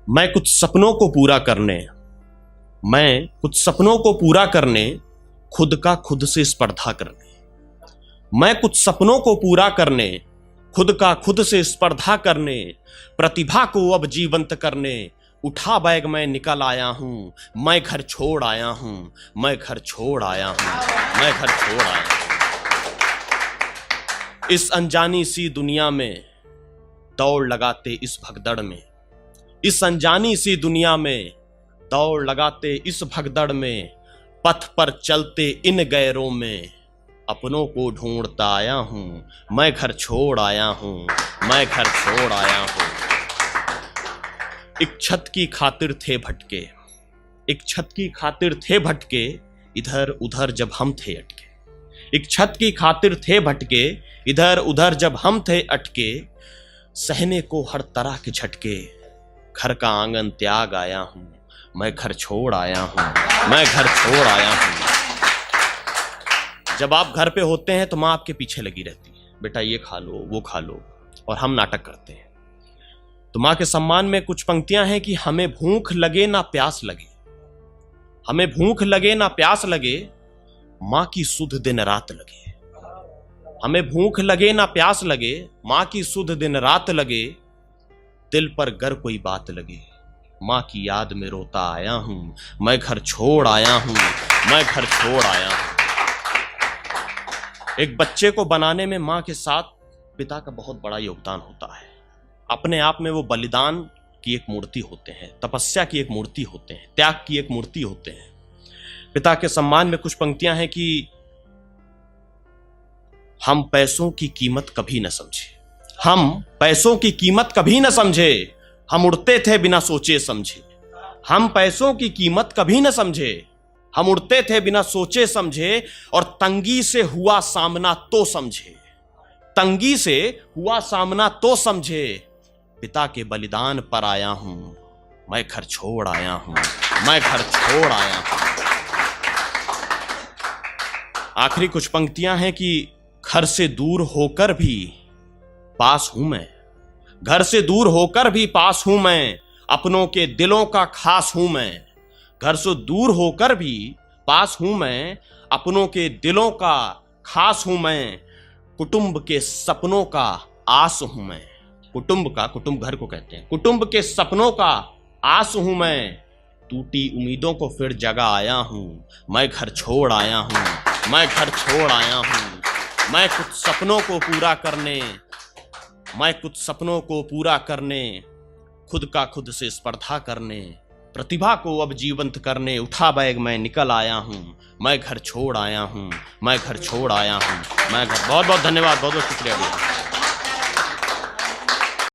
मैं कुछ सपनों को पूरा करने खुद का खुद से स्पर्धा करने। मैं कुछ सपनों को पूरा करने खुद का खुद से स्पर्धा करने, प्रतिभा को अब जीवंत करने उठा बैग मैं निकल आया हूं। मैं घर छोड़ आया हूं, मैं घर छोड़ आया हूं, मैं घर छोड़ आया हूं। इस अनजानी सी दुनिया में दौड़ लगाते इस भगदड़ में, इस अनजानी सी दुनिया में दौड़ लगाते इस भगदड़ में, पथ पर चलते इन गैरों में अपनों को ढूंढता आया हूं। मैं घर छोड़ आया हूं, मैं घर छोड़ आया हूं। एक छत की खातिर थे भटके, एक छत की खातिर थे भटके, इधर उधर जब हम थे अटके। एक छत की खातिर थे भटके, इधर उधर जब हम थे अटके, सहने को हर तरह के झटके, घर का आंगन त्याग आया हूं। मैं घर छोड़ आया हूं, मैं घर छोड़ आया हूं। जब आप घर पे होते हैं तो माँ आपके पीछे लगी रहती है, बेटा ये खा लो वो खा लो, और हम नाटक करते हैं। तो माँ के सम्मान में कुछ पंक्तियां हैं कि हमें भूख लगे ना प्यास लगे, हमें भूख लगे ना प्यास लगे, माँ की सुध दिन रात लगे। हमें भूख लगे ना प्यास लगे, माँ की सुध दिन रात लगे, दिल पर गर कोई बात लगे, माँ की याद में रोता आया हूं। मैं घर छोड़ आया हूं, मैं घर छोड़ आया हूं। एक बच्चे को बनाने में माँ के साथ पिता का बहुत बड़ा योगदान होता है। अपने आप में वो बलिदान की एक मूर्ति होते हैं, तपस्या की एक मूर्ति होते हैं, त्याग की एक मूर्ति होते हैं। पिता के सम्मान में कुछ पंक्तियां हैं कि हम पैसों की कीमत कभी न समझे, हम पैसों की कीमत कभी न समझे, हम उड़ते थे बिना सोचे समझे। हम पैसों की कीमत कभी न समझे, हम उड़ते थे बिना सोचे समझे, और तंगी से हुआ सामना तो समझे, तंगी से हुआ सामना तो समझे, पिता के बलिदान पर आया हूं। मैं घर छोड़ आया हूं, मैं घर छोड़ आया हूं। आखिरी कुछ पंक्तियां हैं कि घर से दूर होकर भी पास हूं मैं, घर से दूर होकर भी पास हूं मैं, अपनों के दिलों का खास हूं मैं। घर से दूर होकर भी पास हूं मैं, अपनों के दिलों का खास हूं मैं, कुटुंब के सपनों का आस हूं मैं। कुटुंब घर को कहते हैं। कुटुंब के सपनों का आस हूं मैं, टूटी उम्मीदों को फिर जगा आया हूं। मैं घर छोड़ आया हूं, मैं घर छोड़ आया हूं। मैं कुछ सपनों को पूरा करने, मैं कुछ सपनों को पूरा करने, खुद का खुद से स्पर्धा करने, प्रतिभा को अब जीवंत करने उठा बैग मैं निकल आया हूं। मैं घर छोड़ आया हूं, मैं घर छोड़ आया हूं, मैं घर। बहुत बहुत धन्यवाद, बहुत बहुत शुक्रिया।